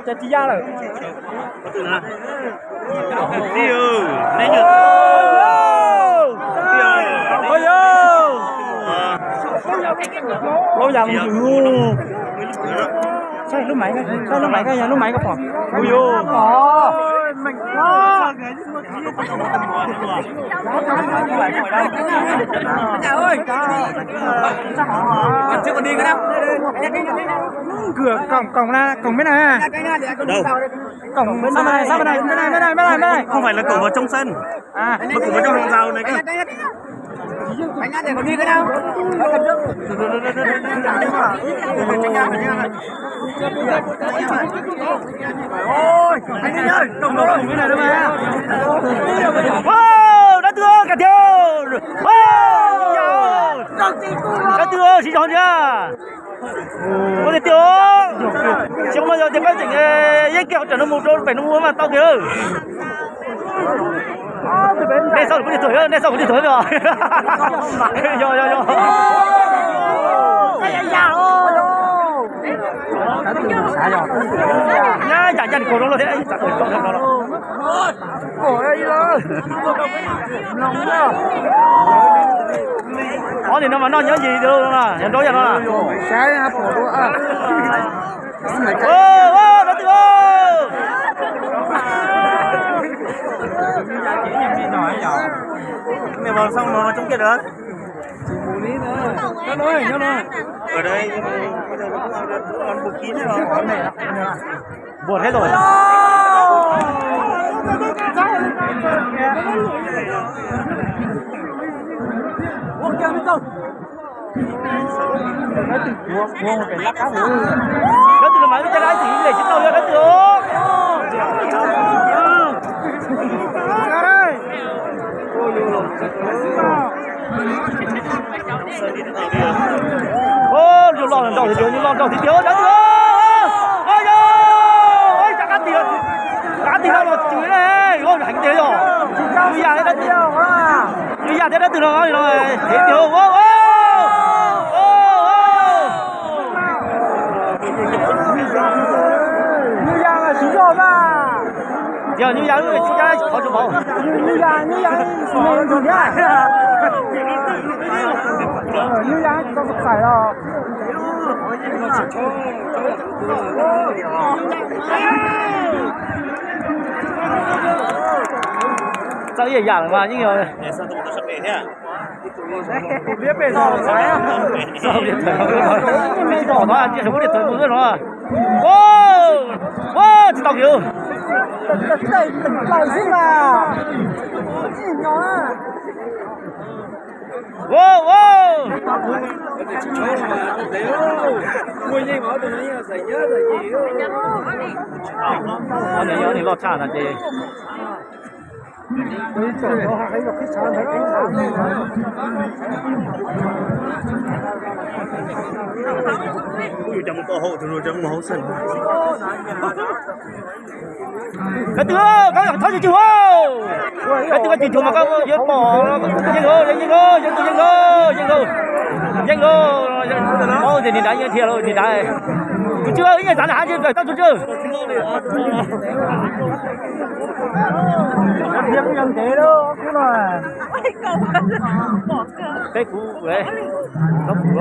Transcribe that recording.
chết chi ra rồi. Có từ nào? Tiêu, lấy được. Ôi ơi. Lâu dần luôn. Sao lúc mày cái nhà lúc mày có phòng. Ôi ơi. Mình quá. Ơi. Chưa còn đi cái nào? Cửa cổng là cổng bên này. Đâu? Cổng bên này. Không phải là cổng vào trong sân. À, mà cổng vào trong hàng rào này cơ. Bánh để còn đi cái nào? Ôi, anh đi ơi, cổng đó rồi, cái này đâu mà. Wow, đã đưa cả thiếu. Wow, đã đưa chỉ chọn chưa? Có thể tiêu. Chứ không bao giờ thì bác tỉnh yên kẹo trở nó một đôi phải nó mua mà tao kìa. Đây sau có điện thoại đây sau có điện thoại rồi. Yo. Nhá, chả chả cổ nó thế anh, chả cổ nó đâu. Cổ đây rồi. Nóng quá. Thì nó mà nó nhớ gì đâu là, nhận đối cho nó là. Cái hả cổ đó à. Ô, nó tiêu. Mẹ vào xong nó trông kia được. Nó nói. Ở đây bây giờ nó còn buộc kín rồi. Buồn hết rồi. Uống keo đi không? Uống phải lắc cá rồi. Nó từ mà cái cái gì để chết tao nó được. Ra đây. Ô, nhiều lon đầu thì thiếu, nhiều lon đầu thì thiếu, đã chưa? Ôi chẳng ăn tiền, ăn tiền đâu mà chửi này, ôi hành thế rồi, bây giờ đã tiêu à, bây giờ thế đã từ nó rồi, thế tiêu, như vậy là xíu rồi mà. Giờ như vậy chúng ta có chụp không? Như vậy mình được nhá. Như vậy chúng ta phải rồi. Sao vậy dạng mà nhưng rồi. Sao tôi sắp về thế à? Biết về rồi phải à? Sao điện thoại không bỏ nó ăn chuyện điện thoại muốn nó. Wow, tao kêu. Lại xin mà. Nhìn nó à. Wow. Mùi gì mà tụi nó xảy nhớ là gì. Nó thì lo cha là gì. Ôi trong cơ hội rồi trong máu sân. Cái thứ có thôi chứ không. Cái thứ chỉ mà có bỏ dân ô thì đã như thiệt rồi thì đã chưa ấy người dán hả chứ phải tao chưa việc nhân thế đâu cứ là cái cú vậy nó cú